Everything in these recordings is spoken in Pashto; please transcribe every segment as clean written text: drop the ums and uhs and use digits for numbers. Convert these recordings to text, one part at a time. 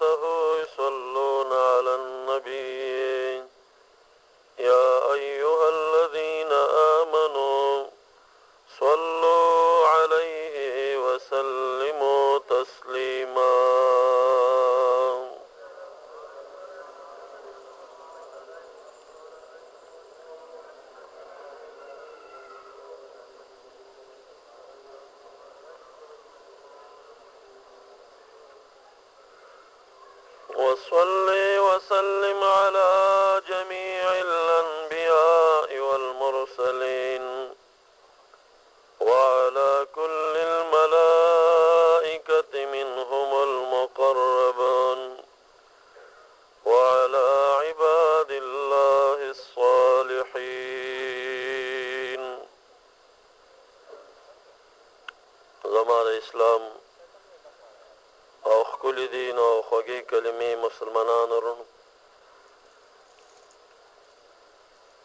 وملائكته يصلون على النبي يا أيها الذين آمنوا صلوا عليه وسلموا تسليما. وصل وسلم على جميع الأنبياء والمرسلين وعلى كل الملائكة منهم المقربون وعلى عباد الله الصالحين. زمان اسلام او خکل دین او خوږې کلمې مسلمانانو ورونو،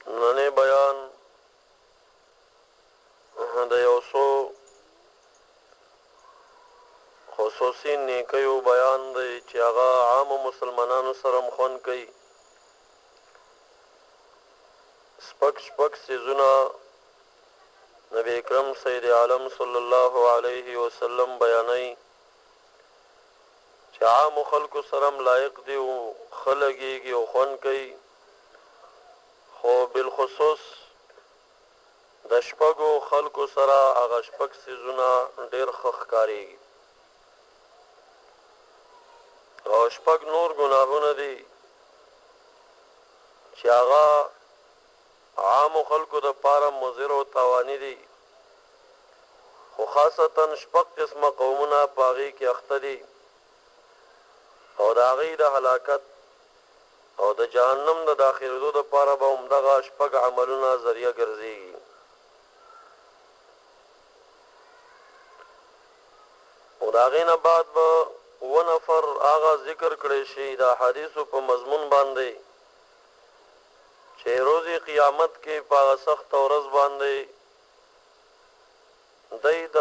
نننی بیان د یو څو خصوصي نیکیو بیان دی چې هغه عامو مسلمانانو سره خوند کوي. شپږ څیزونه نبی اکرم سید عالم صلی الله علیه وسلم بیانوي چې عامو خلکو سره لایق دی او ښه لګېږي او خوند کوي، خو بالخصوص د شپږو خلکو سره هغه شپږ څیزونه ډېر ښه ښکارېږي. او شپږ نور ګناهونه دي چې هغه عامو خلکو دپاره مضر او تاواني دي، خو خاصتا شپږ قسمه قومونه په هغې کې اخته دي او د هغې د هلاکت او د جهنم د داخلېدو دپاره به همدغه شپږ عملونه ذریعه ګرځېږي. او د هغې نه بعد به 7 نفر هغه ذکر کړی شي د احادیثو په مضمون باندې چې روز قیامت کې په هغه سخته ورځ باندې دی د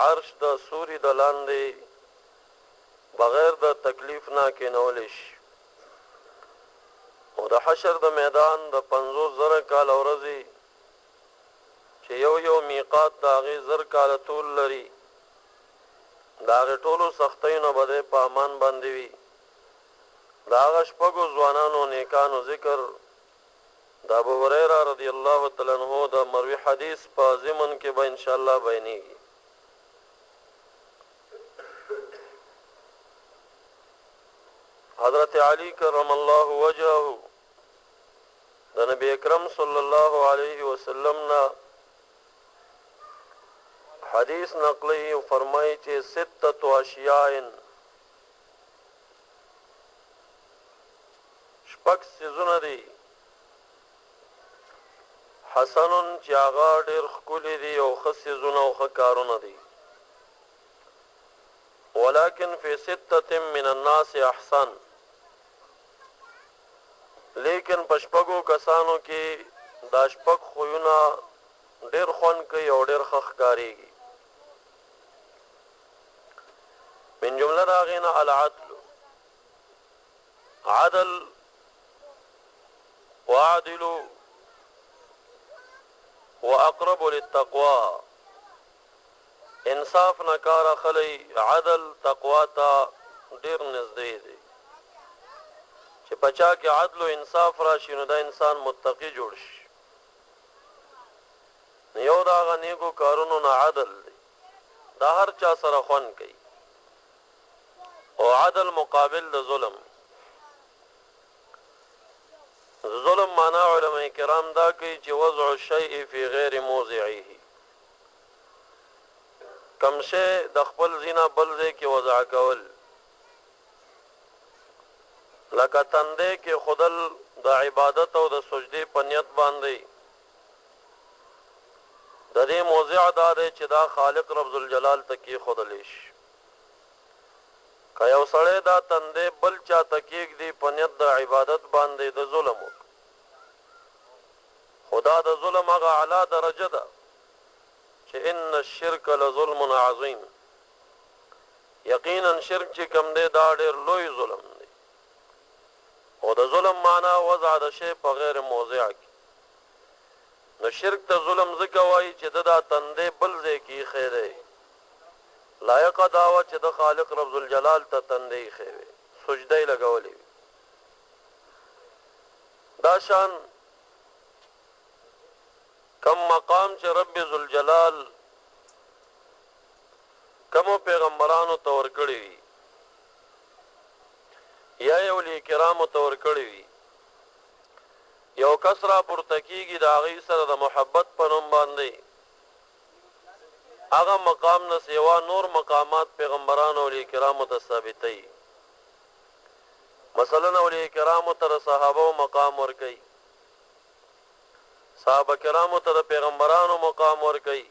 عرش د سوري د لاندې بغیر د تکلیف نه کېنولی شي. او د حشر د میدان د 50,000 کاله ورځې چې یو میقات د هغې 1000 کاله طول لري، د هغې ټولو سختیو نه به دی په امان باندې وي. د هغه شپږو ځوانانو نیکانو ذکر د ابو هریره رضی الله تعالی عنه د مروي حدیث په ضمن کې به انشاءالله بیانېږي. حضرت علی کرم الله وجهه د نبی اکرم صلی الله علیه وسلم نه حدیث نقلی او فرمایي چې 6 اشیاء شپږ څیزونه دي حسنون چې هغه ډېر ښکلي دي او ښه څیزونه او ښه کارونه دي، ولکن فی 6 من الناس احسن، لیکن په شپږو کسانو کې دا شپږ خویونه ډېر خوند کوي او ډېر ښه ښکارېږي. من جمله د هغې نه العدل، عدل واعدلو واقرب للتقوى، انصاف نه کار اخلی، عدل تقوا ته ډېر نږدې دی. چې په چا کې عدل و انصاف راشي نو دا انسان متقي جوړ شي. یو د هغه نیکو کارونو نه عدل دی، دا هر چا سره خوند کوي. او عدل مقابل د ظلم. ظلم معنا علماء کرام دا کوي چې وضع الشیء فی غیر موضعه، کم شی د خپل ځینه بل ځای کې وضع کول، لکه تندې کې خودل د عبادت او د سجدې په نیت باندې، د دې موضع دا دی چې دا خالق رب ذوالجلال ته کېښودلی شي. که یو سړی دا تندې بل چا ته کېږدي په نیت د عبادت باندې د ظلم وکړي، خو دا د ظلم هغه اعلی درجه ده چې ان الشرک لظلم عظیم، یقینا شرک چې کم دی دا ډېر لوی ظلم دی او د ظلم معنا وضع د شی په غیر موضع کې نو شرک ته ظلم ځکه وایي چې دا تندې بل ځای کې خیره لایق داوا چې د خالق رب الجلال ته تندې خیره سجده لګولې دا شان کم مقام چې رب ذوالجلال کمو پیغمبرانو ته ورکړي وي یا اولیاء کرامو ته ورکړي وي یو کس را پورته کېږي د هغې سره د محبت په نوم باندې هغه مقام نه سیوا نور مقامات پیغمبرانو اولیاء کرامو ته ثابتوي مثلا اولیاء کرامو ته د صحابو مقام ورکوي صحابه کرامو ته د پیغمبرانو مقام ورکوي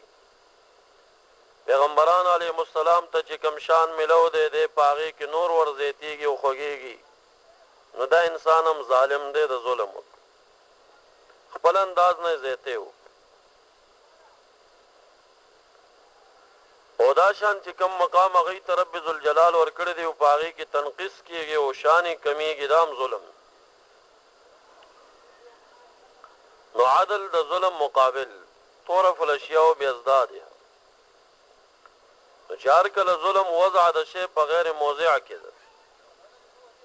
پیغمبران علیهم السلام ته چې کم شان ملو دی دی په هغې کې نور ورزیاتېږي او خوږېږي نو دا انسان هم ظالم دی د ظلم خپل انداز نه زیاتی و او دا شان چې کم مقام هغې ته رب ذوالجلال ورکړی دی او په هغې کې تنقیص کېږي او شان یې کمیږي دا هم ظلم نو عدل د ظلم مقابل طرف الاشیاء بیازداد نو چې هر کله ظلم وضع د شی په غیر موضع کې ده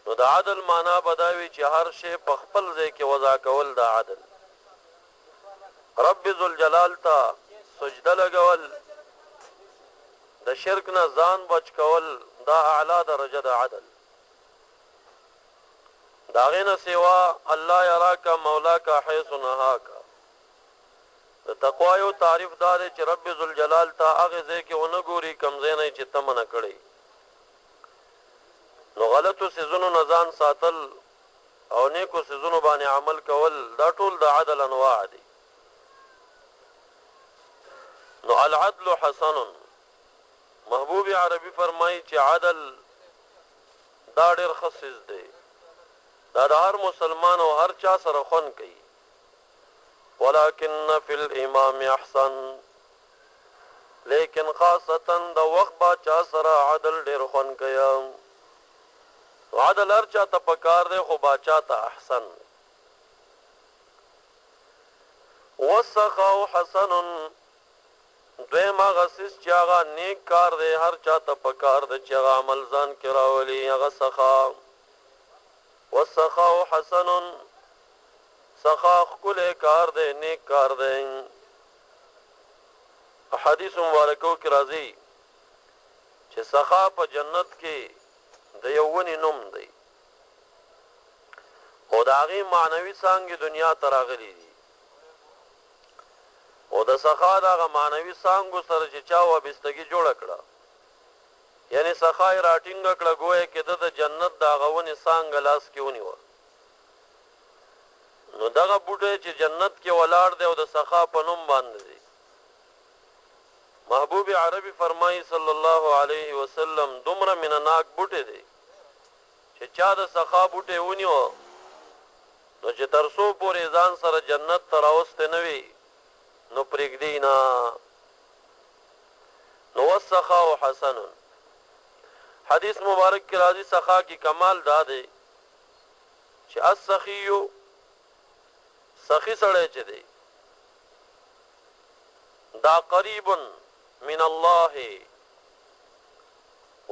نو د عدل معنا به دا وي چې هر شی په خپل ځای کې وضع کول د عدل رب ذوالجلال ته سجده لګول د شرک نه ځان بچ کول دا اعلی درجه د عدل د هغې نه سوا الله یراک مولاک حیث نهاک د تقوا یو تعریف دا دی چې رب ذوالجلال ته هغې ځای کې ونه ګوري کوم ځای نه چې ته منع کړی نو غلطو څیزونو نه ځان ساتل او نیکو څیزونو باندې عمل کول دا ټول د عدل انواع دي نو العدل حسن محبوب عربي فرمایي چې عدل دا ډېر ښه څیز دی دا د هر مسلمان او هر چا سره خوند کوي ولكن فی الامام احسن لیکن خاصتا د وخت با چا سره عدل ډېر خوند کوي عدل هر چا ته پکار دی خو باچا ته احسن والسخاء حسن دویم هغه څیز چې هغه نیک کار دی هر چا ته پکار دی چې هغه عمل ځان کې راولي هغه سخا والسخاء حسن سخا ښکلی کار دی نیک کار دی حدیث مبارکو کې راځي چې سخا په جنت کې د یو ونې نوم دی او د هغې معنوي څانګې دنیا ته راغلي دي او د سخا د هغه معنوي څانګو سره چې چا وابستګي جوړه کړه یعنی سخا یې راټینګه کړه ګویا کې د جنت د هغه ونې څانګه لاس کې ونیوه نو دغه بوټی چې جنت کې ولاړ دی او د سخا په نوم باندې دی محبوب عربي فرمایي صلی الله علیه وسلم دومره مینهناک بوټی دی چې چا د سخا بوټی ونیوه نو چې تر څو پورې ځان سره جنت ته راوستی نه وي نو پرېږدي نه نو والسخاء حسن حدیث مبارک کې راځي سخا کې کمال دا دی چې السخي سخی سړی چې دی دا قریب من الله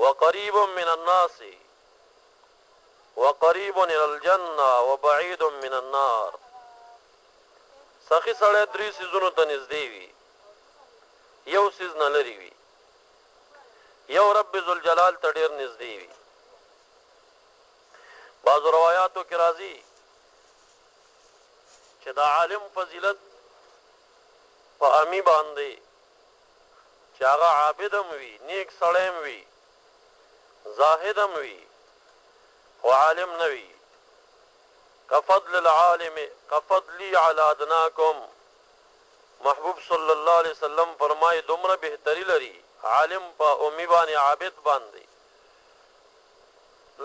وقریب من الناس وقریب الى الجنه وبعید من النار سخی سړی درې څیزونو ته نږدې وي یو څیز نه لري وي یو رب ذوالجلال ته ډېر نږدې وي بعضو روایاتو کې راځي چې دا عالم فضیلت په امی باندې چې هغه عابد هم وي نیک سړی هم وي زاهد هم وي خو عالم نه وي کفضل العالم کفضلی علی ادناکم محبوب صلی الله علیه وسلم فرمایي دومره بهتري لري عالم په امی باندې عابد باندې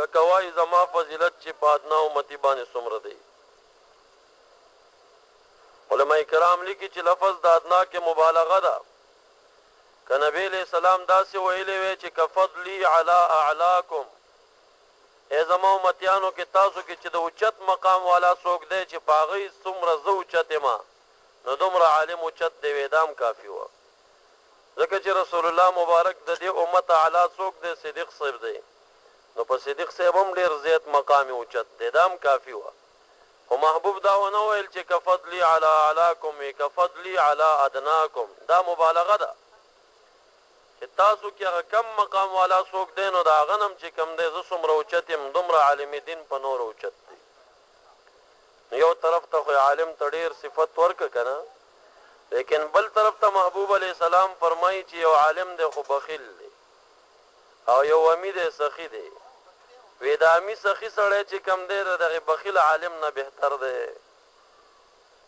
لکه وایي زما فضیلت چې په ادنا امتي باندې څومره دی علماء کرام لیکي چې لفظ د ادنا کې مبالغه ده که نبی علیہ السلام داسې ویلې وی چې کفضلی علی اعلاکم ای زما امتیانو کې تاسو کې چې د اوچت مقام والا څوک دی چې په هغې څومره زه اوچت یم نو دومره عالم اوچت دی ویدام کافي وه ځکه چې رسول الله مبارک د دې امت اعلی څوک دی صدیق صاحب دی نو په صدیق صاحب هم ډېر زیات مقام اوچت دی دا هم کافي وه خو محبوب دا ونه ویل چې کفضلی علی اعلاکم وي کفضلی علی ادناکم دا مبالغه ده چې تاسو کې هغه کم مقام والا څوک دی نو د هغه نه هم چې کم دی زه څومره اوچت یم دومره عالم دین په نور اوچت دی نو یو طرف ته خو عالم ته ډېر صفت ورکه که نه لیکن بل طرف ته محبوب علیه السلام فرمایي چې یو عالم دی خو بخیل دی او یو امی دی سخي دی وی د امی سخي سړی چې کم دی د دغې بخیل عالم نه بهتر دی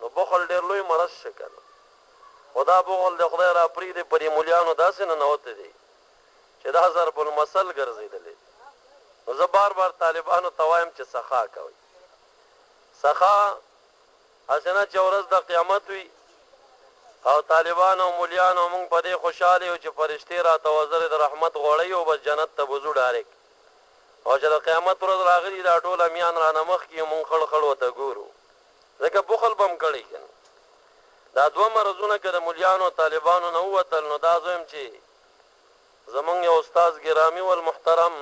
نو بخل ډېر لوی مرض شه که نه خدا بغل د خدای را پرېږدي پر مولیانو داسې ننوتی دی چې دا ضرب المثل ګرځېدلی نو زه بار بار طالبانو ته وایم چې سخا کوئ سخا هسې نه چې ورځ د قیامت وي او طالبان او مولیانو مونږ په دې خوشحاله یو چې فرشتې راته وزرې د رحمت غوړی او بس جنت ته به ځو ډایرک او چې د قیامت ورځ راغلي دا ټول امیان رانه مخکې مونږ خړ خړ ورته ګورو ځکه بخل به هم کړی که دا دوه مرضونه که د مولیانو طالبانو نه ووتل نو دا زه یم چې زمونږ یو استاذ ګرامي والمحترم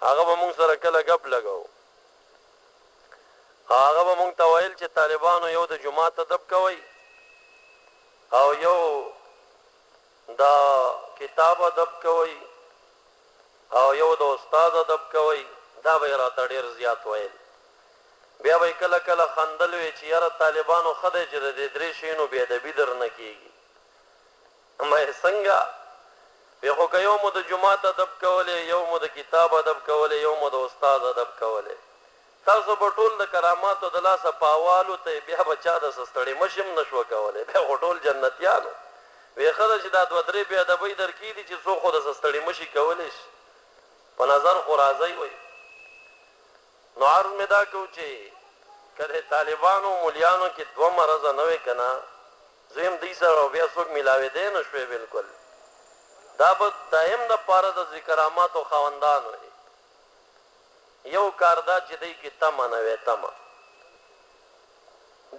هغه به مونږ سره کله ګپ لګو هغه به مونږ ته ویل چې طالبانو یو د جومات ادب کوئ او یو دا کتاب ادب کوئ او یو د استاد ادب کوئ دا به یې راته ډېر زیات ویل بیا به کله کله خندل وی چې یاره طالبانو ښه دی چې د دې درې شیانو بې ادبي در نه کېږي ما یې څنګه بیا خو که یو مو د جومات ادب کولی یو مو د کتاب ادب کولی یو مو د استاد ادب کولی تاسو به ټول د کراماتو د لاسه په حوالو ته بیا به چا دسه ستړې مشي هم نه شوه کولی بیا خو ټول جنتیانو وی ښه ده چې دا دوه درې بې ادبۍ در کېدي چې څوک خو دسه ستړې مشي کولی شي په نظر خو راځئ وی نو عرض مې دا کوو چې که د طالبانو مولیانو کې دوه مرضه نه وی که نه زه یم دوی سره او بیا څوک میلاوېدی نه شوی بلکل دا به دایم دپاره د ذکراماتو خاوندان وی یو کار دا چې دی کې تمه نه وی تمه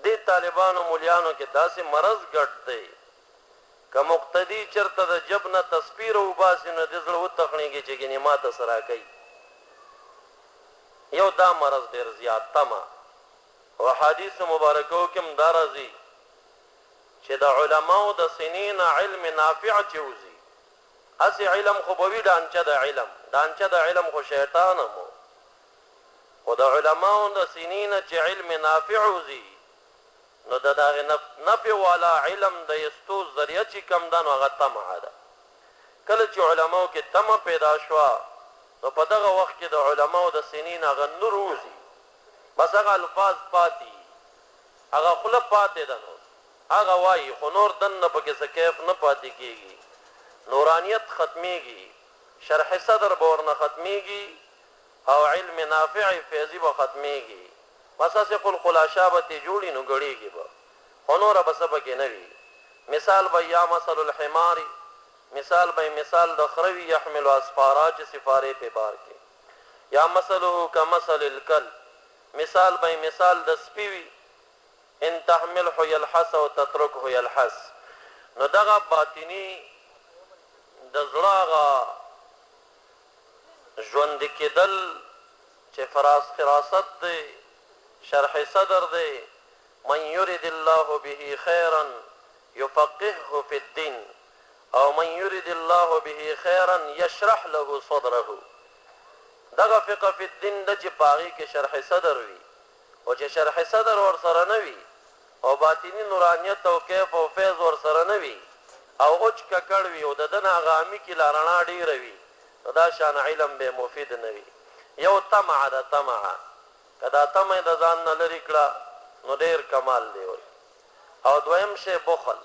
دې طالبانو مولیانو کې داسې مرض ګډ دی که مقتدي چېرته د جب نه تسپیر وباسي نو د زړه وتخنېږي چې ګینې ماته څه راکوي یو دا مرض ډېر زیات تمه او حدیث مبارکو کې هم دا راځي چې د علماو د سنې نه علم نافع چې وځي هسې علم خو به وي ډانچه د علم ډانچه د علم خو شیطان هم خو د علماو د سنې نه چې علم نافع وځي نو د دغې نفع والا علم د ایستو ذریعه چې کم ده نو هغه طمعه ده کله چې علماو کې طمع پیدا شوه نو په دغه وخت کې د علماو د سنین هغه نور وځي بس هغه الفاظ پاتې هغه خوله پاتې ده نو هغه وایي خو نور دننه پکې څه کیف نه پاتې کېږي نورانیت ختمیږي شرح صدر به ورنه ختمیږي او علم نافع فیضي به ختمیږي بس هسې خلخلاشا به ترې جوړي نو ګړېږي به خو نوره به څه پکې نه وي مثال به یا مثل الحماري مثال به مثال د خروي يحمل اسفارا چې سفارې په بار کې یا مثله کمثل الکلب مثال به مثال د سپي وي ان تحمله يلحس او تتركه يلحس نو دغه باطنی د زړه هغه ژوند کېدل چې فراست دی شرح صدر دی من يرد الله به خيرا يفقهه في الدين او من يرد الله به خيرا يشرح له صدره دغه فقه فی الدین د چې پاغي کې شرح صدر وي او چې شرح صدر ور سره نه وي او باطینی نورانیت او کیف او فیض ور سره نه وي او اوچ ککړ وي او د دنه غامي کې لارنا ډیر وي نو دا شان علم به مفید نه وي یو طمع ده طمع کدا طمع د ځان نه لري کړه نو ډیر کمال دی او دویم شی بخل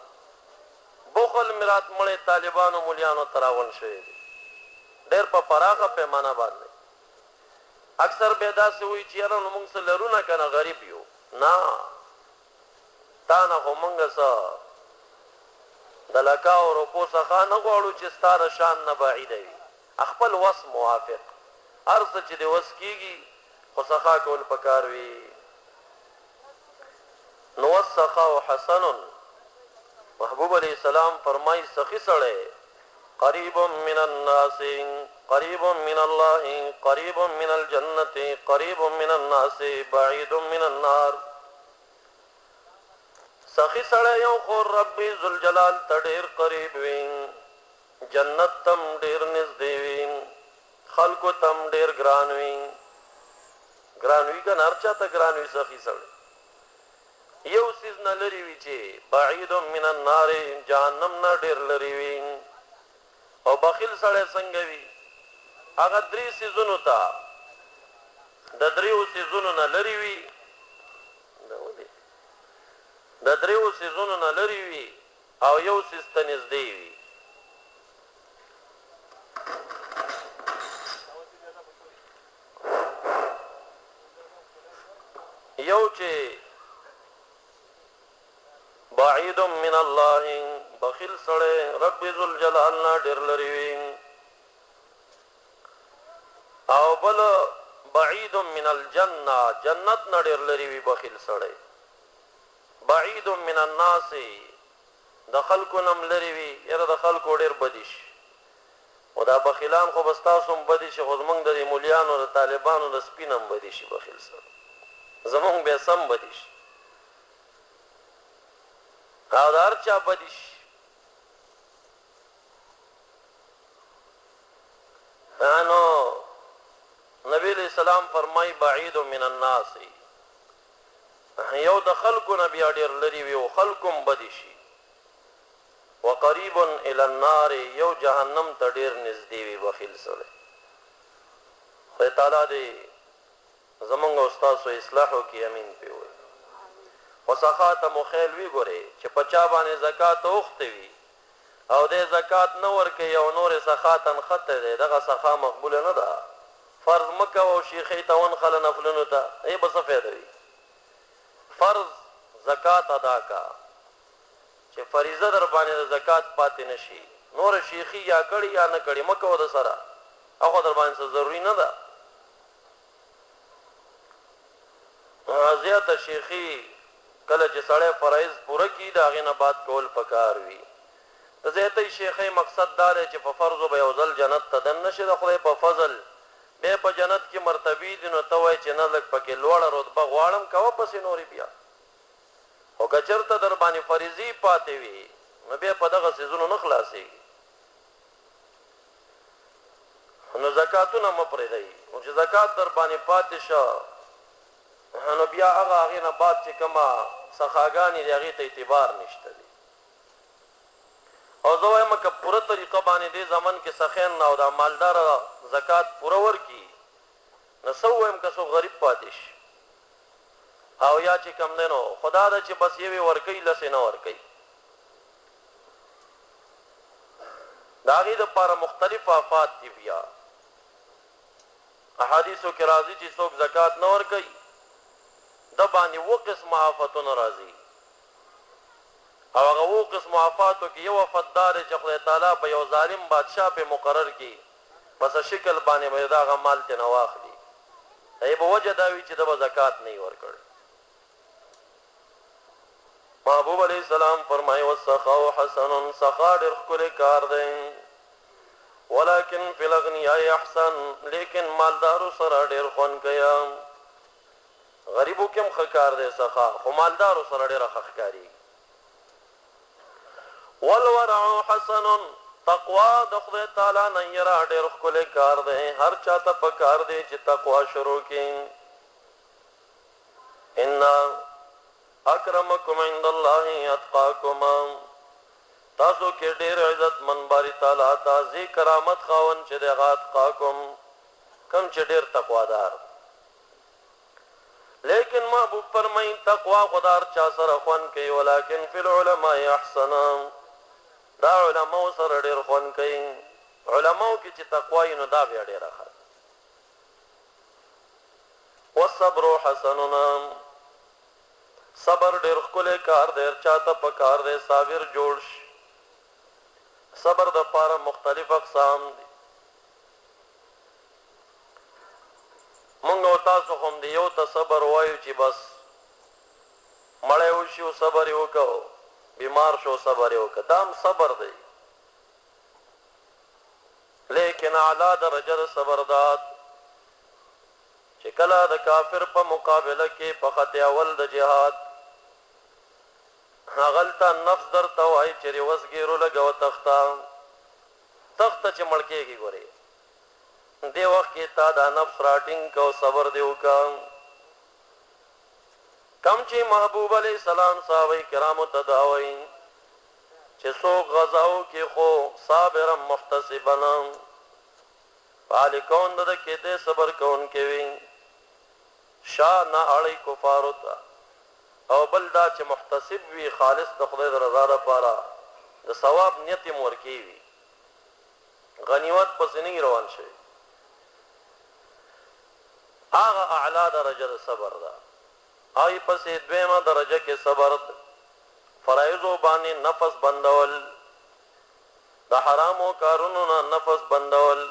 بخل مراد مړې طالبانو مولیانو تراون شوی دی ډېر په پراخه پیمانه باندې اکثر به داسې وایي چې یاره نو موږ څه لرو نه که نه غریب یو نه تا نه خو موږ څه د لکا او روپو څخه نه غواړو چې ستاره شان نه بعیده وي خپل وس موافق ارزه چې د وس کیږي خو سخا کول پکار وي نو وسخا حسن محبوب علیہ السلام فرمای سخی سړی قریب من الناس قریب من الله قریب من الجنه قریب من الناس بعید من النار سخی سړی یو خو رب ذوالجلال تډیر قریب وي جنت تم ډیر نږدې وي خلکو تم ډیر ګران وي کنه هر چاته ګران وي سخی سړی یو سیز نه لري وي چې بعید من النار جهنم نه ډیر لري وي او بخیل سړی څنګه وي هغه درې سیزونو ته د دریو سیزونو نه لري وي د دریو سیزونو نه لري وي او یو سیز ته نږدې وي یو چې بعید من الله بخیل سړی رب ذوالجلال نه ډیر لري وي او بل بعید من الجنه جنت نه ډیر لري وي بخیل سړی بعید من الناس د خلکو نم لري وي یره د خلکو ډیر بدیش او دا بخیلان خو بستاسو بدیش خو زمونږ د مولیانو د طالبانو د سپینم بدیشي بخیل سړی زمونږ به سم بدیش او دار چا بدیش انو نبی علیہ السلام فرمای بعید من الناس یو د خلکو نبی ډیر لري وي او خلکم بدیشي وقریب الی النار یو جهنم ته ډیر نږدې وي بخیل سره خدای تعالی دې زمونږ استاد سو اصلاحو کې امین پیوي وسخات مخیل وی ګوري چې پچا باندې زکات اوخته وي او دې زکات نه ورکي او نور سخاتن خطه دې دغه سخا مقبول نه ده فرض مکه او شیخی تاون خل نفلونو ته ای بس فائدہ وي فرض زکات ادا کا چې فریضه در باندې زکات پاتې نشي نور شیخی یا کړي یا نه کړي مکه و د سره هغه در باندې ضروری نه ده زیات شیخی کله چې سړی فرایض پوره کی دا غي نه بعد کول پکار وي زیاتې شیخی مقصد دار چې په فرض او یوزل جنت تدن نشي د خدای په فضل به په جنت کې مرتبه دي نو توای چې نه لګ پکې لوړه رتبه غواړم کاوه پسې نوري بیا او کچرته در باندې فریضي پاتې وي نو به په دغه سيزونو نه خلاصي نو زکاتونه مپرې دی او چې زکات در باندې پاتې شو نو بیا هغه نه بعد چې کما سخاګانی دی هغه ته اعتبار نشته دی او زه وایم که پوره طریقه باندې دې زمن کې سخین او دا مالدار زکات پوره ورکی نو سو وایم که سو غریب پاتیش او یا چې کم دینو خدا دا چې بس یې ورکی لسه نه ورکی دا غي د لپاره مختلف آفات دي بیا احادیثو کې راځي چې څوک زکات نه ورکی د باندې وو قسم آفاتونه راځي او هغه وو قسم آفاتو کې یو وفادار چې خدای تعالی په یو ظالم بادشاہ په مقرر کی پس شکل باندې مې دا غمال ته نواخلي ای په وجه دا وی چې د زکات نه ورکړ محبوب علیہ السلام فرمایي والسخاء حسن سخا ډېر ښکلی کار دی ولكن فی الاغنیاء احسن لیکن مالدارو سره ډېر خوند کوي غریبو کوم ښه کار دی سخا خو مالدارو سره ډېر ښه ښکاري والورع حسن تقوا د خدای تعالی نه یرا ډېر ښکلی کار دی هر چاته په کار دی چې تقوا شروع کړي ان اکرمکم عند الله اتقاکم تاسو کې ډېر عزت من باری تعالی تاسو کرامت خاون چې د اتقاکم کم چې ډېر تقوادار لیکن محبوب فرمایي تقوا خدار چا سره خوان کوي ولکن فی العلماء احسن دا علماء سره ډېر خوان کوي علماء کې چې تقوا یې نو دا بیا ډېر ښه والصبر حسننا صبر ډېر ښکلی کار دی چاته په کار دی صابر جوړ شي صبر د پاره مختلف اقسام دي. مونږ او تاسو هم دی یو ته صبر وایو چې بس مړی وشي او صبر یې وکړو، بیمار شو صبر یې وکړه، دا هم صبر دی. لیکن اعلی درجه د صبر داد چې کله د کافر په مقابله کې په خط اول د جهاد هغلته نفس درته وایي چې وسګیرو لګو تخته چې مړ کېږي. ګورې دې وخت کې تا دا نفس راټینګ کو، صبر دې وکړه. کم چې محبوب علیہ السلام صحابه کرامو ته دا وایي چې څوک غزاو کې خو صابرا محتسبا فالکون د کې دې صبر کون کې وي شا نه اړي کفارو ته، او بل دا چې محتسب وي خالص د خدای د رضا لپاره د ثواب نیت یې ورکی وي، غنیمت پسې نه روان شي. هغه اعلی درجه د صبر ده. آی پسې دویمه درجه کې صبر فرایضو باندې نفس بندول، د حرامو کارونو نه نفس بندول.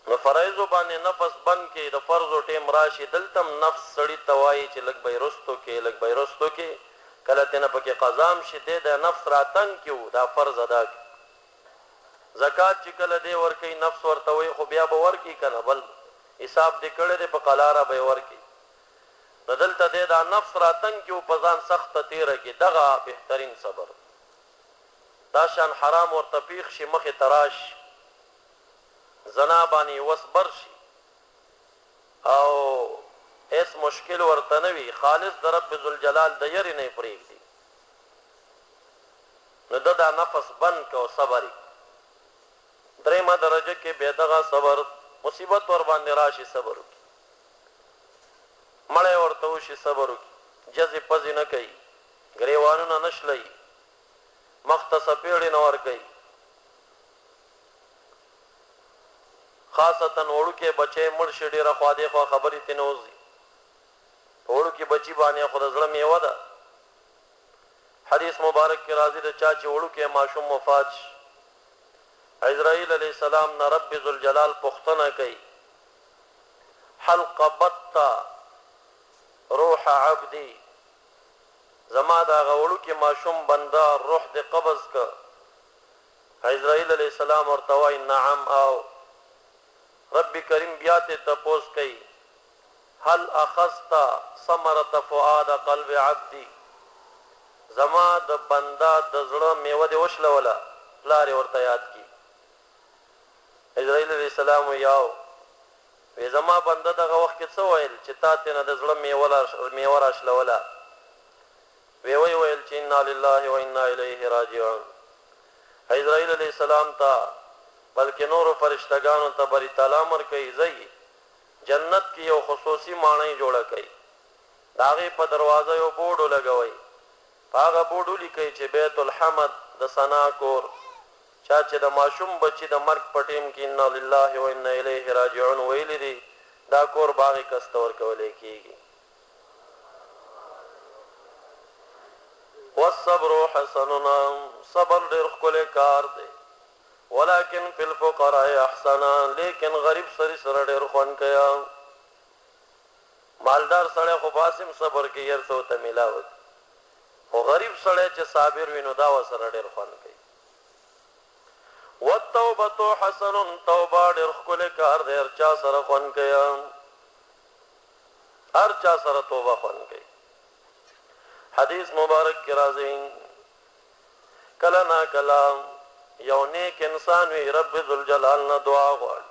نو فرایضو باندې نفس بند کې د فرض او ټیم راشي، دلتم نفس سړی توای چې لګ بیرستو کې کله تنه پکې قضام شي د نفس راتن کیو دا فرض ادا کی. زکات چې کله دی ورکی نفس ورته وي خو بیا به ورکی کنه، بل حساب دې کړی دی په قلاره به ورکی. بدلته دی دا نفس راتن کیو په ځان سخت تیره کې، دغه بهترین صبر. دا شان حرام ورته پیښ شي مخې تراش زنا باندې وصبر شي او اس مشکل ورته نه وي، خالص د رب ذوالجلال د یری نه پرېږدي. نو دا نفس بند کو صبر. درېمه درجه کې به دغه صبر مصیبت ور باندې راشي صبر وکړي، مړی ورته وشي صبر وکړي، جزې پزې نه کوي، ګریوانونه نشلي، مخ ته سپېړې نه ورکوي. خاصتا وړوکې بچی مړ شي ډېره خوا دې خوا خبرې ترې نه وځي. په وړوکې بچي باندې خو د زړه میوه ده. حدیث مبارک کې راځي د چا چې وړوکې ماشوم وفات شي، عزرائیل علیہ السلام نه رب ذوالجلال پوښتنه کوي هل قبضت روح عبدي، زما دا وړوکې ماشوم بنده روح دې قبض که؟ عزرائیل علیہ السلام ورته وایي نعم. او رب کریم بیا ته تپوس کوي هل اخذت ثمرة فؤاد قلب عبدي، زما د بنده د زړه میوه دې وشلوله؟ پلار یې ورته یاد کی. عزرائیل علیہ السلام یاو وی زما بنده دغه وخت کې څه ویل چې تا ته نه د زړه میوه راشلوله؟ ویل چې انا لله و انا الیه راجعون. عزرائیل علیہ السلام ته بلکې نورو فرشتگانو ته بری تعالی مر کوي زئی جنت کې یو خصوصي ماڼۍ جوړه کوي، د هغې په دروازه یو بورډ ولګوئ، په هغه بورډ ولیکئ چې بیت الحمد د ثنا کور. چا چې د ماشوم بچي د مرګ په ټیم کې انا لله و انا الیه راجعون ویلي دي، دا کور به هغې کس ته ورکولی کېږي. والصبر حسننا، صبر ډېر ښکلی کار دی. ولكن فی الفقراء احسنا، لیکن غریب سړي سره ډېر خوند کوي. مالدار سړی خو باسم صبر کې ير څه ته ملاوت، خو غریب سړی چې صابر وي نو دا ورسره ډېر خوند کوي. والتوبة حسن، توبه ډېر ښکلی کار دی، هر چا سره خوند کوي، هر چا سره توبه خوند کوي. حدیث مبارک کې راځي کله نا کله یو نیک انسان وی رب ذوالجلال نه دعا غواړي،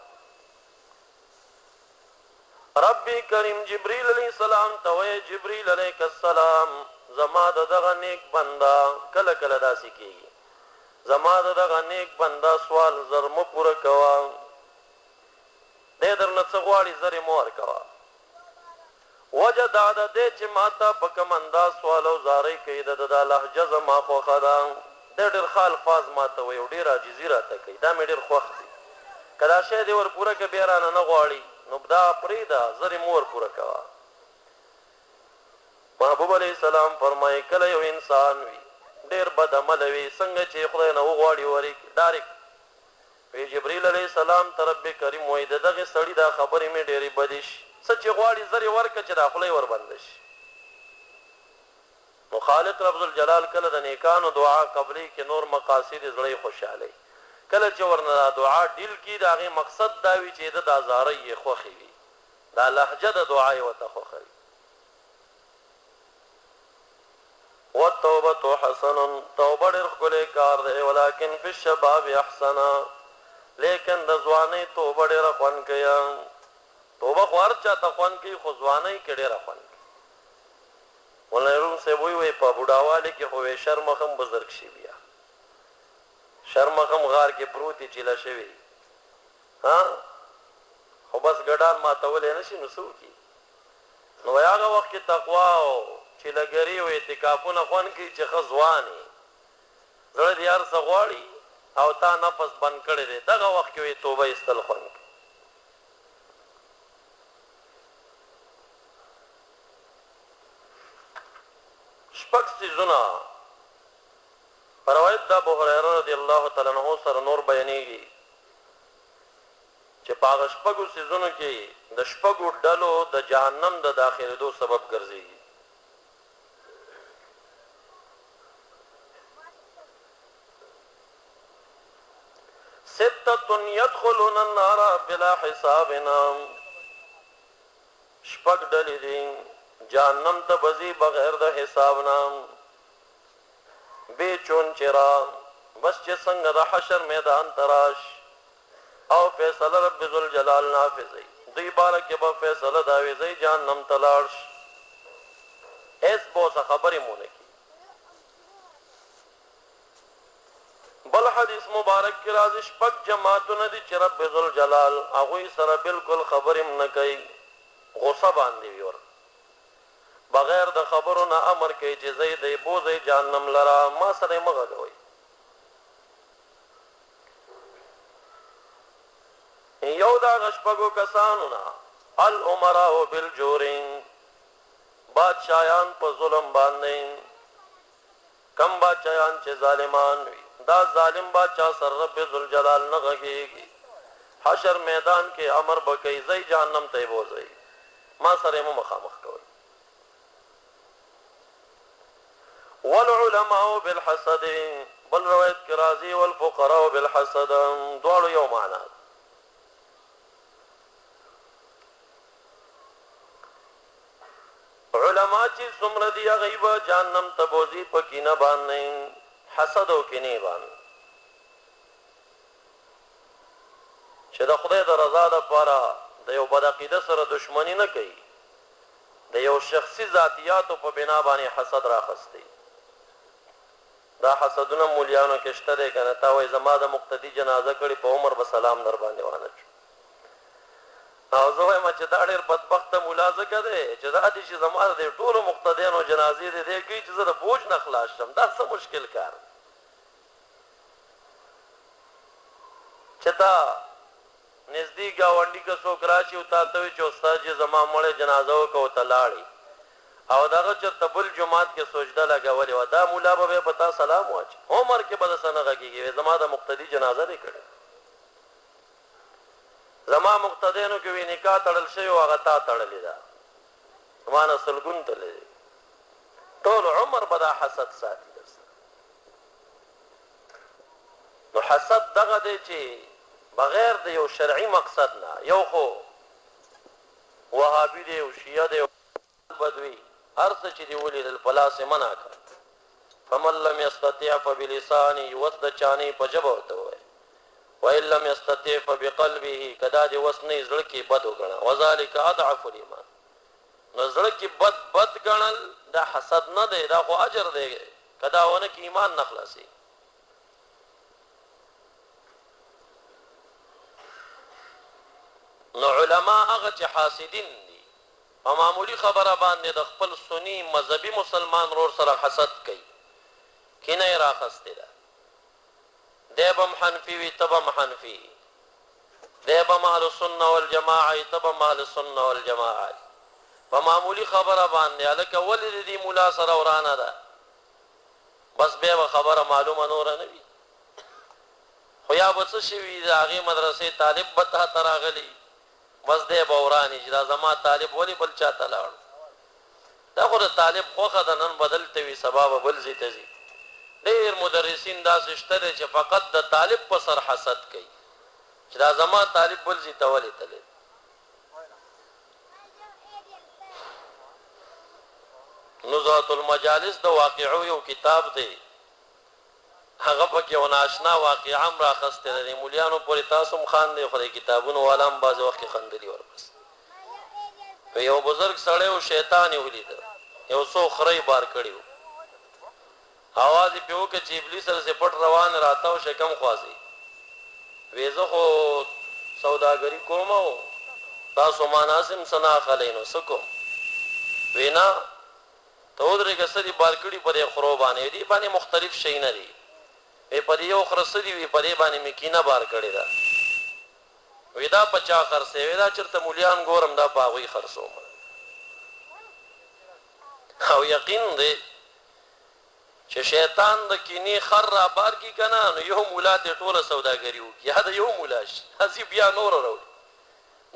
رب کریم جبريل علیہ السلام ته وی جبريل علیہ السلام زما دغه نیک بندا کله کله داسې کیږي، زما دغه نیک بندا سوال زر مو پوره کوا، دې درنه څه غواړي زر مو ورکوا. وجه دا ده چې ماته په کوم انداز سوال او زارۍ کوي د لهجه زما خوښه ده، ډېر ښه الفاظ ماته وایي او ډېر عاجزي راته کوي، دا مې ډېر خوښ دی. که دا شی دې ور پوره کړه بیا رانه نه غواړي نو دا پرېږده، زر یې مو ور پوره کوه. محبوب علیہ السلام فرمایي کله یو انسان وي ډېر بد عمل وي څنګه چې خدای نه وغواړي وري ډایرکټ وی جبرئیل علیه السلام ته رب کریم وای دغه سړی دا خبرې مې ډېرې بدې شي څه چې غواړي زری ورکه چې دا خولې ور بند شي نو خالق رب الجلال کله د نیکانو دعا قبلي کې نور مقاصد زړې خوشاله کله چې ورنه دعا ډیل کی دا غي مقصد دا وی چې د ازارې خوخي وي دا لهجه د دعای وته خوخي والتوبه حسن توبه ډېر خلې کار دی ولکن فی الشباب احسنا لیکن د ځواني توبه ډېر خوان کیا توبه خور چا تخوان کی خو ځواني کې ډېر خوان ولایرون سے وی په بډاواله کې خو شرم هم بزرګ شي بیا شرم هم غار کې پروتي چیلا شوی ها خو بس ګډان ماتولې نشي نو سو کی نو هغه وخت کې تقوا او چې لګري او اعتکافونه خوان کی چې خزواني زړه دې هر څه غواړي او تا نفس بند کړي دي دغه وخت کې توبه استل خوان شپږ سيزونه روایت د ابو هريره رضی الله تعالی عنہ سره نور بیانېږي چې پاغ شپږو سيزونو کې د شپږو ډلو د جهنم د داخليدو سبب ګرځي ستة يدخلون النار بلا حسابنا شپږ ډلې دي جهنم ته بزي بغیر د حساب نام بے چون چرا بس چې څنګه د حشر میدان تراش او فیصله رب ذل جلال نافذ دی بارک به فیصله داوی زی جهنم تلاش اس بوسه خبرې مونږ کی بل حدیث مبارک کی راځي شپږ جماعتونه دي چې رب ذل جلال هغه سره بالکل خبرې نه کوي غصه باندې وي بغیر د خبرو نه امر کوي چې زید ای بوزي جهنم لرا ما سره مغلوي یو دا غشپګو کسانو نه الامراء بالجورین بادشاہان په ظلم باندې کم بادشاہان چې ظالمان وي دا ظالم بادشاہ سر رب ذل جلال نه غږیږي حشر میدان کې امر بکې زئی جهنم ته بوزي ما سره مخامخ کوي والعلماء بالحسد بل روایت کی راضی والفقراء بالحسد دوړو یو معنا علماء چې څومره دی غیب جهنم ته بوزي پکینه باندې حسد او کینه باندې چې د خدای د رضا لپاره د یو بد عقیده سره دښمنی نه کوي د یو شخصي ذاتیاتو په بنا باندې حسد راخستي دا حسدونه مولیانو کې شته ده کنه تا وای زما د مقتدی جنازه کړي په عمر به سلام در باندې وانه او زه وایم چې دا ډېر بدبخت مولا زکه ده چې دا دي چې زما د ټولو مقتدیانو جنازې دي کوي چې زه د بوج نه خلاص شم دا څه مشکل کار چتا نزدیک گاونډي کا څوک راشي او تاسو چې استاد زما مړ جنازه وکاو تلاړي او داغه چې تبل جمعات کې سجده لګولې و دا مولا به پتا سلام واچ عمر کې بد سنغه کیږي زما د مقتدی جنازه لري کړي زما مقتدینو کې وی نکاح تړل شوی او هغه تا تړلې ده زمانه سلګون تلې ټول عمر بدا حسد ساتي نو حسد دغه دی چې بغیر د یو شرعي مقصد نه یو خو وهابي دی او شیعه دی بدوی هر څه چې دی ولې د پلاس منع کړ فمن لم يستطيع فبلسانه وسد چانی په جبه وته وای وان لم يستطيع فبقلبه کدا دې وسنې زړه کې بد وګڼه وذالک اضعف الايمان نو زړه کې بد ګڼل دا حسد نه دی دا خو اجر دی کدا ونه کې ایمان نه خلاصي نو علما هغه چې حاسدین دي او معمولی خبره باندې د خپل سنی مذهبي مسلمان رور سره حسد کوي کینه راخسته ده دیبم حنفی وی تبم حنفی دیبم اهل السنه والجماعه تبم اهل السنه والجماعه په معمولی خبره باندې الکه ولې دې مولا سره ورانه ده بس بیا خبره معلومه نور نه وي خو یا به څه شوي د هغې مدرسې طالب به تا ته راغلی بس دی به وراني چې دا زما طالب ولې بل چا ته لاړو دا خو د طالب خوښه ده نن به دلته وي سبا به بل ځای ته ځي ډېر مدرسین داسې شته دی چې فقط د طالب په سر حسد کوي چې دا زما طالب بل ځای ته ولې تللی نزهة المجالس د واقعو یو کتاب دی هغه پکې یو ناشنا واقعه هم راخسته ده مولیانو پورې تاسو هم خاندئ خو د کتابونو والا هم بعضې وخت کې خندلي ورپس په یو بزرګ سړی و شیطان یې ولیده یو څو خرۍ بار کړي وو اواز یې پې وکړه چې ابلیس سره پټ روان راته و شکم خوازي وی زه خو سوداګري کوم او تاسو ماناسم څه نه اخلئ نو څه کوم وی نه ته ودرېږه څه دي بار کړي په دې خرو باندې دې باندې مختلف شیونه دي وی په دې یو خره څه دي وي په دې باندې مې کینه بار کړې ده وی دا په چا خرڅوې دا چېرته مولیان ګورم دا په هغوی خرڅوم او یقین دی چې شیطان د کینې خر را بار کي که نه نو یو مولا ته ټوله سوداګري وکړي یا د یو مولا شي هسې بیا نور راوړي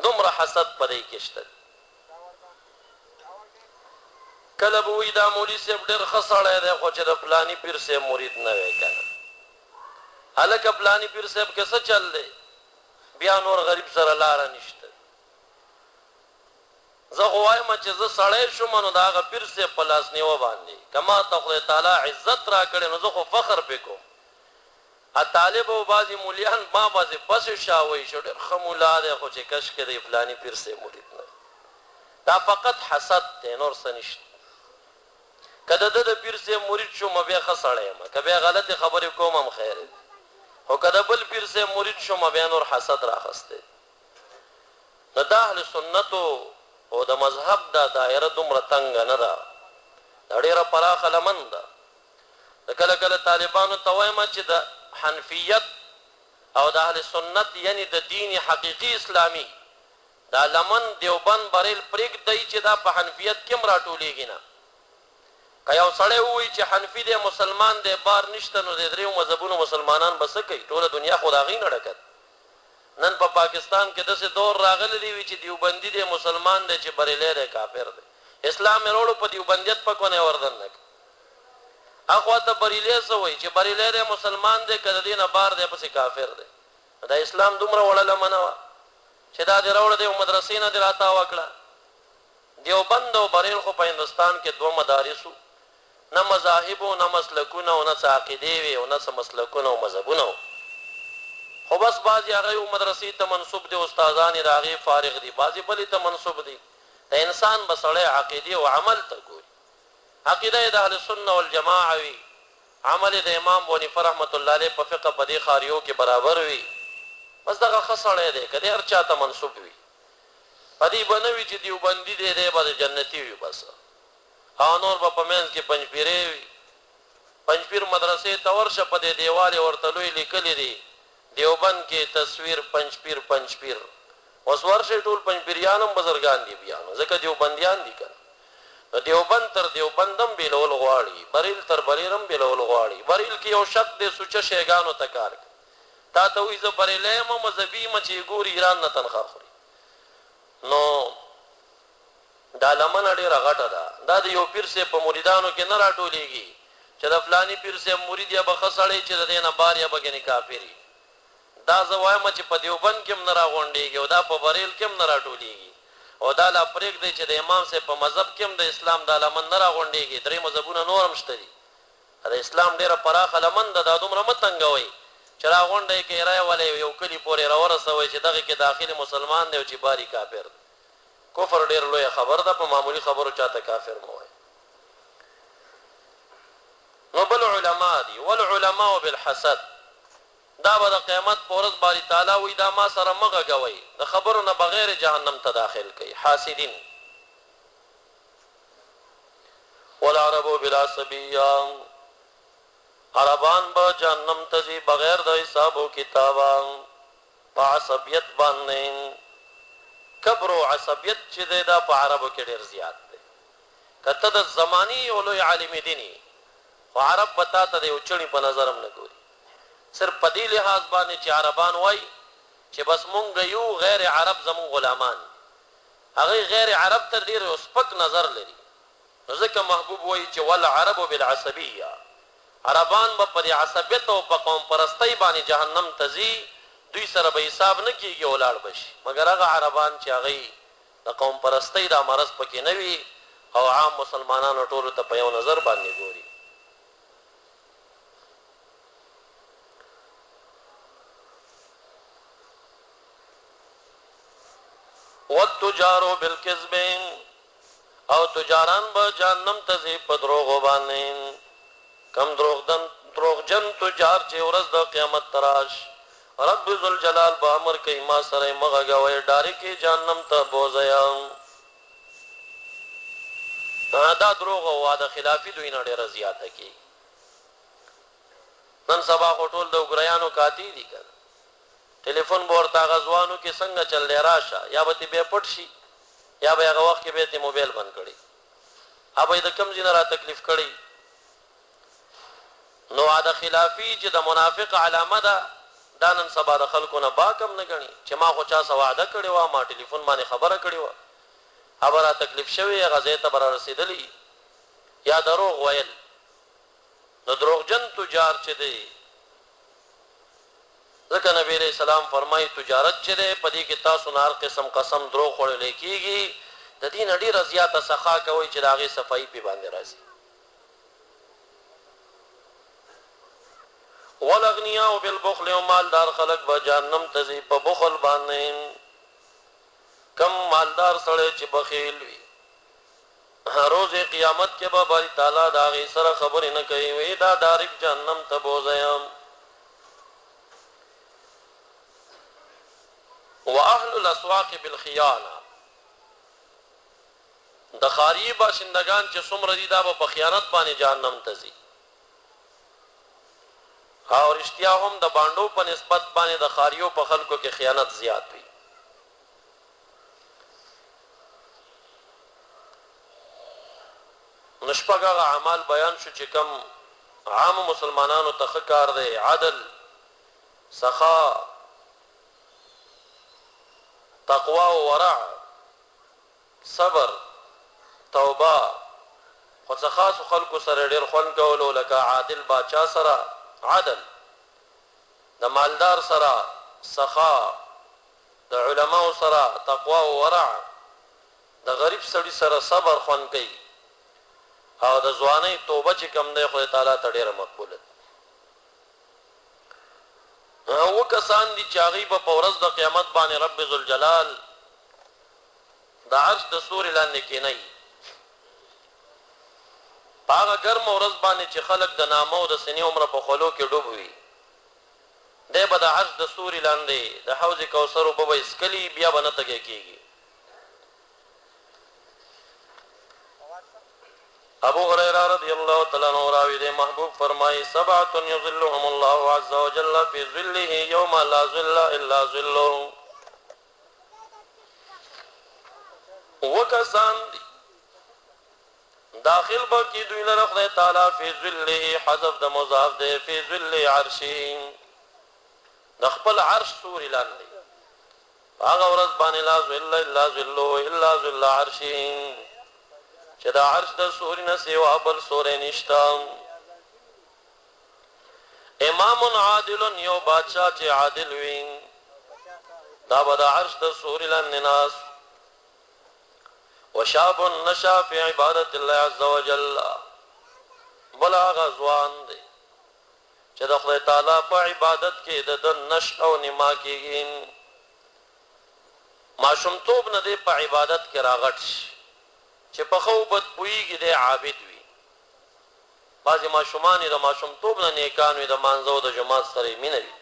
دومره حسد په دی کې شته کله به وایي دا مولي صاحب ډېر ښه سړی دی خو چې د فلاني پیر صاحب مرید نه وی که نه هلکه فلاني پیر صاحب کې څه چل دی بیا نور غریب سره لاره نشته زه خو وایم چې زه سړی شوم نو د هغه پیر صاحب په لاس نیوه باندې که ما ته خدای تعالی عزت را کړی نو زه خو فخر پې کوم طالب او بعضې مولیان ما بعضې پسې شاوی شو ډېر ښه مولا دی خو چې کش کې دی فلاني پیر صاحب مرید نه دا فقط حسد دی نور څه نشته که د ده د پیر صاحب مرید شوم بیا ښه سړی یم که بیا غلطې خبرې کوم هم خیر دی خو که د بل پیر صاحب مرید شوم بیا نور حسد راخستی نو د اهل سنتو او د مذهب دا دایره دومره تنګه نه ده دا ډېره پراخه لمن ده د کله کله طالبانو ته وایم چې د حنفیت او د اهل سنت یعنی د دین حقیقي اسلامي دا لمن دیوبند بریل پرېږدئ چې دا په حنفیت کې هم راټولېږي نه که یو سړی ووایي چې حنفي دی مسلمان دی بار نشته نو د دریو مذهبونو مسلمانان به څه کوي ټوله دنیا خو د هغوی نه ډکه نن په پاکستان کې داسې دور راغلی وي چې دیوبندي دی مسلمان دی چې بریلی دی کافر دی اسلام یې راوړو په دیوبندیت پکونه یې وردن نه کړي اخوا ته بریلی څه وایي چې بریلی دی مسلمان دی که د دې نه بار دی پسې کافر دی دا اسلام دومره وړه لمنه وه چې دا دې راوړه دی مدرسې نه دې راتاوه کړه دیوبند او بریل خو په هندوستان کې دوه مدارسو نه مذاهبو نه مسلکونه او نه څه عقیدې وي او نه څه مسلکونه او مذهبونه خو بس بعضې هغه یو مدرسې ته منصوب دي استادان یې د هغې فارغ دي بعضې بلې ته منصوب دي د انسان به سړی عقیدې او عمل ته ګوري عقیده یې د اهل سنه والجماعه وي عمل یې د امام ابو حنیفه رحمت الله علیه په فقه په دې خاریو کې برابر وي بس دغه ښه سړی دی که دی هر چا ته منصوب وي په دې به نه وي چې دیوبندي دی دی به د جنتي وي بس او نور به په منځ کې پنجپیرې وي پنجپیر مدرسې ته ورشه په دې دیوال یې ورته لوی لیکلي دي دیوبند کې تصویر پنجپیر پنجپیر اوس ورشئ ټول پنجپیریان هم بزرګان دي بیا نو ځکه دیوبندیان دي که نو دیوبند تر دیوبند هم بېلول غواړي بریل تر بریل هم بېلول غواړي بریل کې یو شک دی سوچه شیګانو ته کار کوي تا ته وایي زه بریلی یم مذهبي یم چې یې ګوري ایران نه تنخوا خوري نو دا لمنه ډېره غټه ده دا د یو پیر صاحب په مریدانو کې نه راټولېږي چې د فلاني پیر صاحب مرید یا به ښه سړی چې د دې نه بار یا به ګنې کافر دا زه وایم چې په دیوبند کې هم نه راغونډېږي او دا په بریل کې هم نه راټولېږي او دا لا پرېږدئ چې د امام صاحب په مذهب کې هم د اسلام دا لمن نه راغونډېږي درې مذهبونه نور هم شته دي د اسلام ډېره پراخه لمن ده دا دومره مه تنګوئ چې راغونډئ کې رایه ولې یو کلي پورې راورسوئ چې دغې کې داخلي مسلمان دی او چې باري کافر دی کفر ډېر لویه خبر ده په معمولي خبرو چاته کافر مه وایي نو بل علما دي والعلماء بالحسد دا به د قیامت په ورځ باري تعالی وایي دا ما سره مه غږوئ د خبرو نه بغیر جهنم ته داخل کوي حاسدین والعرب بلا سبیه عربان به جهنم ته ځي بغیر د حساب و کتابه په عصبیت باندې کبر و عصبیت چې دی دا په عربو کې ډېر زیات دی که ته د زماني یو لوی عالم دیني خو عرب بتا ته د یو چړي په نظر هم نه ګوري. صرف په دې لحاظ باندې چې عربان وای چې بس مونږ یو غیر عرب زمون غلامان، هغه غیر عرب تر ډیر سپک نظر لري. ځکه محبوب وای چې ول عرب بالعصبیه، عربان به په عصبیت او په قوم پرستی باندې جهنم تزي، دوی سره به حساب نه کیږي ولاړ بشي. مګر هغه عربان چې هغه د قوم پرستی دا مرض پکې نه وي او عام مسلمانانو ټولو ته په یو نظر باندې ګوري. والتجار بالكذب، او تجاران به جهنم ته ځي په دروغ باندې. کم دروغجن تجار چې ورځ د قیامت تراش رب ذوالجلال به امر کوي ما سره مغږوي ډارې کې جهنم ته بوځم. دا دروغ او وعده خلافی دوی نه ډیره زیاته کی. نن سبا ټول د وګریانو کاتی دي کړه، ټلیفون ورته غزوانو کې څنګه چل دی راشه، یا به به پټ شي یا به هغه وخت کې به ته موبایل بند کړي، هغه د کم ځای را تکلیف کړي. نو وعده خلافی چې د منافق علامه ده، دا نن سبا د خلکو نه باکم نه غني چې ما خو چا سره وعده کړی و، ما ټلیفون باندې خبره کړی و، خبره تکلیف شوی غزې ته بر رسیدلی، یا دروغ ویل. نو دروغجن تجار چې دی، ځکه نبی علیہ السلام فرمایي تجارت چې دی په دې کې تاسو نار قسم قسم دروغ خوړل کیږي، د دې نړۍ رضیات سخا کوي چې داغه صفائی په باندې راځي. والاغنیاء بالبخل، او مالدار خلق به جهنم ته ځي په بخل باندې. کم مالدار سره چې بخیل وي، روز قیامت کې به باری تعالی دا غي سره خبرې نه کوي، وی دا ډایرک جهنم ته بوځم. واهل الاسواق بالخيانه، د خاری باشندگان چې څومره دي دا به په خیانت باندې جهنم ته ځي. او رښتیا هم د باندو په نسبت باندې د خاریو په خلکو کې خیانت زیات وي. نشپګه اعمال بیان شو چې کم عام مسلمانانو ته کار دی: عدل، سخا، تقوا و ورع، صبر، توبه. خو خاص خلکو سره ډیر خوان کولو، لکه عادل باچا سره عدل، د مالدار سره سخا، د علماء سره تقوا و ورع، د غریب سړي سره صبر خوان کوي، او د ځواني توبه چې کم دی خدای تعالی ته ډیره مقبوله. او کسان دي چې هغه په ورځ د قیامت باندې رب ذوالجلال د عرش د سوري لاندې کېني. هغه ګرم ورځ باندې چې خلک د نامه او د سنې عمر په خولو کې ډوب وي، دی به د عرش د سوري لاندې د حوض کوثر او به اسکلی بیا به نه تګی کېږي. ابو هريره رضی الله تعالی عنہ راوی دی، محبوب فرمایي: سبعه یظلهم الله عز وجل فی ظله یوم لا ظل الا ظله. وکسان داخل با کی دوی لره خدای تعالی فی ظله، حذف د مضاف دی، فی ظل عرشه، د خپل عرش سوري لاندې. هغه ورځ باندې لا ظل الا ظله الا ظل عرشه، چې دا عرش د سوري نه سیوا بل سوري نشتا. امام عادل، یو بادشاہ چې عادل وي، دا به د عرش د سوري لاندې ناس. وشاب نشا فی عبادت الله عز وجل، بلا غزوان دی چې د خدای تعالی په عبادت کې د نش او نما کېږي. ماشومتوب نه دی په عبادت کې راغټ شي، چې په خوبت پویږي دی عابد وي. بعضې ماشومان د ماشومتوب نه نیکان وي، د مانځه او د جماعت سره مینه وي.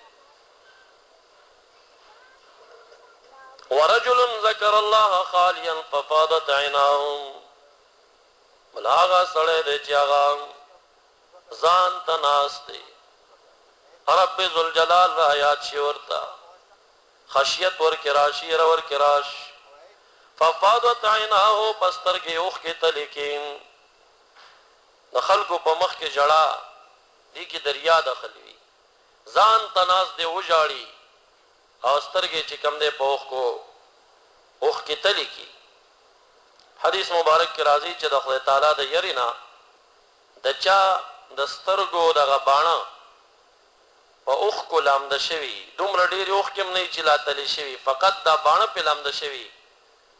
ورجل ذکر الله خالیا ففاضت عیناه، بل هغه سړی دی چې هغه ځان ته ناست دی، رب ذوالجلال را یاد شي ورته، خشیت ورکې راشي، یره ورکې راشي. ففاضت عیناه، پس سترګې اوښکې تلې کړي. د خلکو په مخ کې جړه دي کې دریا داخل وي ځان تناس دی وجاړي او سترګې چې کم دی په اوخ کو اوخ کې تلی کی حدیث مبارک کې راځي چې د خدای تعالی د یرینا د چا د سترګو دغه باڼه په اوخ کو لامده شوی دومره ډیر اوخ کې نه چې لا تلی شوی فقط دا باڼه په لامده شوی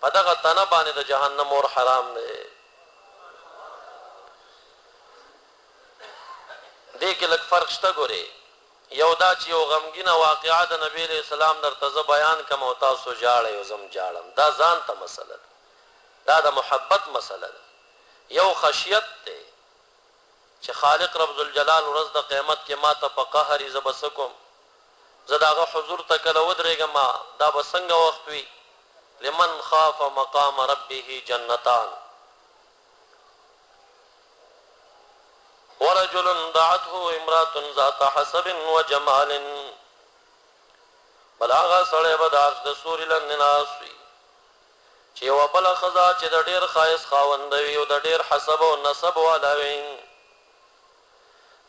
په دغه تنه باندې د جهنم اور حرام دی دې کې لږ فرق شته ګوري یو دا چې یو غمګینه واقعه د نبی علیہ السلام درته بیان کوم او تاسو جاړئ او زم جاړم دا ځان ته مسله ده دا د محبت مسله ده یو خشیت ده چې خالق رب ذوالجلال ورځ د قیامت کې ما ته په قهر زبسکم زداغه حضور ته کله ودرېږم دا بسنګ وخت وي لمن خاف مقام ربه جنتان ورجل دعته امراه ذات حسب وجمال بلاغه سړی به د سوري لناس وي چې یو بل خزا چې د ډیر خایس خاوند وي او د ډیر حسب او نسب والا وي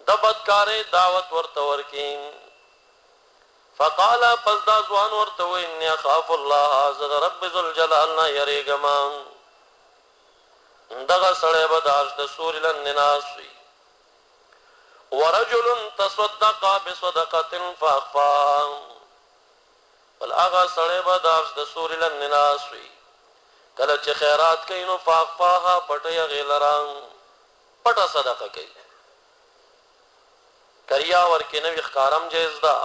د بدکارې دعوت ورته ورکین فقال پس دا ځوان ورته وي ان اخاف الله عز رب ذل جلال نه یریګم دغه سړی به د سوري لناس وي ورجل تصدق بصدقه فاخفاها بلاغه سړی به د سوري لناس وي کله چې خیرات کوي نو فاخفاها پټي غیلران پټه صدقه کوي کریا ورکه نو ښکارم جایز ده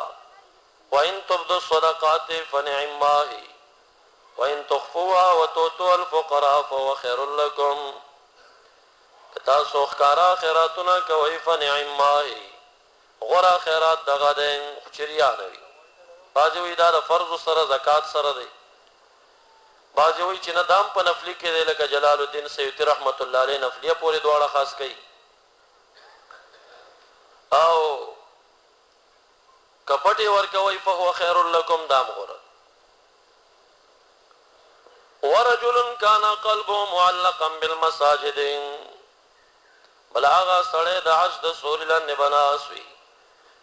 وان تبدوا الصدقات فنعما هي وان تخفوها وتؤتوا الفقراء فهو خير لكم کتا سو ښکارا خیراتونه کوي فنعما هي غورا خیرات دغه دین چریا نه وي باځي وي دا د فرض سره زکات سره دی باځي وي چې نه دام په نفلی کې دی لکه جلال الدین سیوطی رحمت الله علیه نفلیه پورې دواړه خاص کوي او کپټي ورکوي فهو خير لكم دام غره ورجل كان قلبه معلقا بالمساجد بلاغه سړی د عج د سورلن بناسوي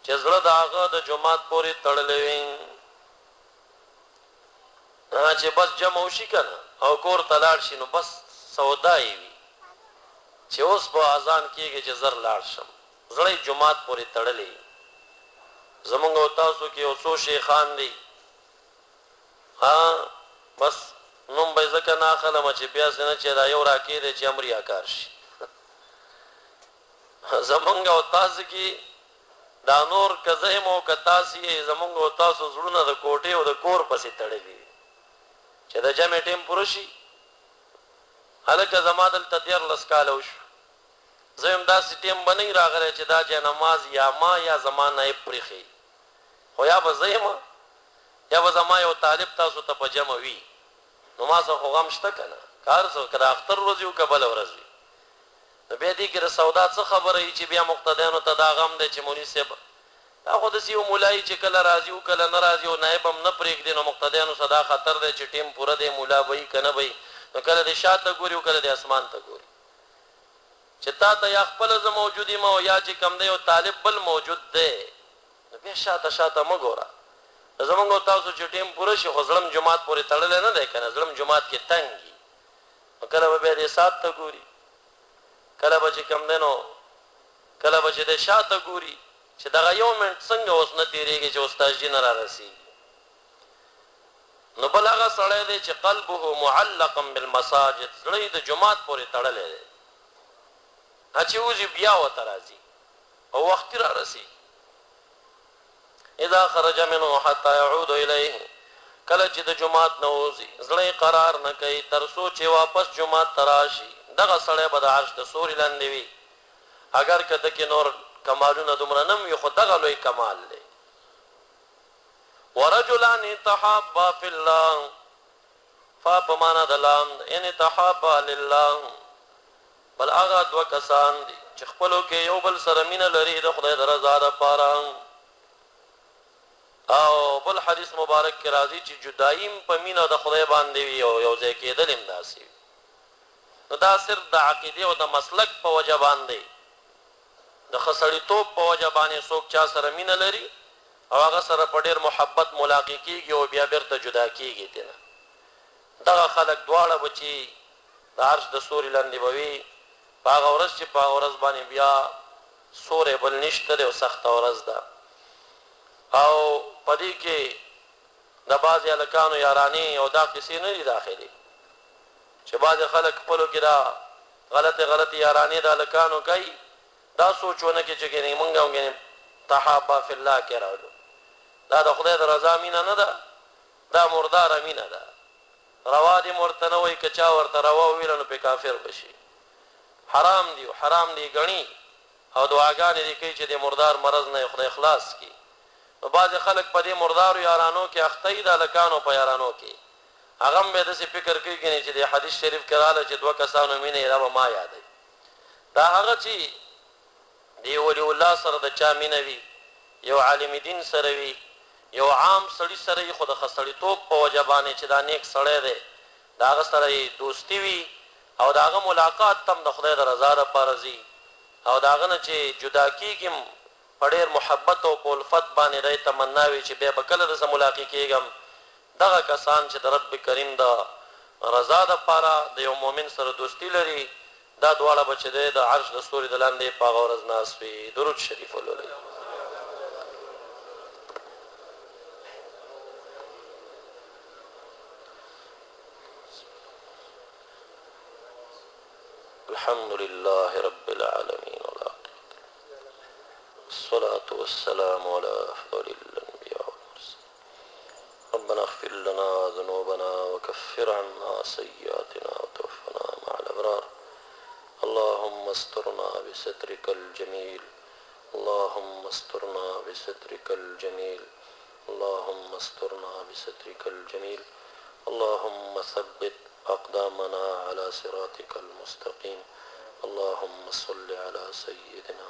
چې زړه داغه د جمعات پورې تړلې وي چې بس جمع وشي کنه او کور تلاړ شي نو بس سودای وي چې اوس په اذان کېږي چې زر لاړ شم زړه جمعات پورې تړلې زمونږ او تاسو کې اوسو شیخان دي بس نوم به ځکه نه اخلم چې بیا څنګه چې دا یو راکې دی چې امریا کار شي زمونږ او تاسو کې دا نور کزهم او کتاسي زمونږ او تاسو زړونه د کوټې او د کور پسې تړلې چې د جمع ټیم پوره شي هلکه زما دلته 14 کاله وشو زم دا سټیم بنئ راغلی چې دا جه نماز یا ما یا زمانه پرخي خو یا به زما یا به زما یو طالب تاسو ته په جمع وي نو ما څه خو غم شته کنه کار څه کړه اختر ورځ یو قبل ورځ وي نو به دې کې د سودا څه خبره ای چې بیا مقتدیانو ته دا غم دی چې مولوی صاحب دا خو د سیو مولای چې کله راځي او کله ناراضي او نائب هم نه پرېږدي نو مقتدیانو صدا خطر دی چې ټیم پوره دی مولا وای کنه وای نو کله د شاته ګوري او کله د اسمان ته ګوري چې تا ته یا خپل ز موجودی ما یا چې کم دی او طالب بل موجود دی نو بیا شاته مګورا زمونږ تاسو چې ټیم پوره شي خو ظلم جماعت پورې تړل نه دی کنه ظلم جماعت کې تنګي نو کله به د سات ته ګوري کله به چې کم دی نو کله به چې د شاته ګوري چې دا یو منټ څنګه اوس نه تیریږي چې استاد جی نه را رسیږي نو بل هغه سړی دی چې قلبه معلقا بالمساجد زړه د جماعت پورې تړلې دی چې وځي بیا وته راځي او وخت را رسي اذا خرج منه حتى يعود اليه کله چې د جماعت نوځي زړه قرار نه کوي تر سوچ واپس جماعت تراشي دغه سړی به د عرش د سوري لاندې وي اگر کده کې نور کمالونه دومره نم یو خدغه لوی کمال دی ورجلان تحابا فی الله فاپمانا دلام ان تحابا لله بل هغه دو کسان دي چې خپلو کې یو بل سره مینه لري د خدای د رضا لپاره او بل حدیث مبارک کې راځي چې جدایم په مینه د خدای باندې وي او یو ځای کېدل امداسي نو دا صرف د عقیده او د مسلک په وجه باندې د خسړیتوب په وجه باندې څوک چا سره مینه لري او هغه سره په ډېر محبت ملاقات کیږي او بیا بیرته جدا کیږي دنه دغه خلک دواړه بچي د عرش د سوري لاندې بوي هغه ورځ چې په هغه ورځ باندې بیا سورې بل نشته او سخته ورځ ده او پدې کې د بعضې هلکانو یارانې او دا قصې نه دي داخلي چې بعضې خلک خپلو کې دا غلطې یارانې د هلکانو کوي دا سوچونه کې چې ګنې مونږ هم ګنې تحابا فی الله کې راغلو دا د خدای د رضا مینه نه ده دا مرداره مینه ده روا دې ورته نه وایي که چا ورته روا وویله نو پې کافر بشي حرام دی ګڼي او دعاګانې دې کوي چې د مردار مرض نه خدای خلاص کړي نو بعضې خلک په دې مردارو یارانو کې اخته وي د هلکانو په یارانو کې هغه هم بیا داسې فکر کوي کنې چې د حدیث شریف کې راغله چې دوه کسانو مینه یې دا به ما یادوي دا هغه چې د ولی الله سره د چا مینه وي یو عالم دین سره وي یو عام سړي سره یې خو د خسړیتوب په وجه باندې چې دا نیک سړی دی د هغه سره یې دوستي وي او د هغه ملاقات تم د خدای د رضا دپاره ځي او د هغه نه چې جدا کېږي په ډېر محبت او په الفت باندې دی تمنا وي چې بیا به کله درسه ملاقات کېږم دغه کسان چې د رب کریم د رضا دپاره د یو مؤمن سره دوستي لري دا دواړه به چې دی د عرش د ستوري د لاندې په هغه ورځ ناست وي درود شریف ولولئ الحمد لله رب العالمين والصلاة والسلام على أفضل الأنبياء والمرسلين ربنا اغفر لنا ذنوبنا وكفر عنا سيئاتنا وتوفنا مع الأبرار اللهم استرنا بسترك الجميل اللهم استرنا بسترك الجميل اللهم استرنا بسترك الجميل اللهم ثبت أقدامنا على صراطك المستقيم اللهم صل على سيدنا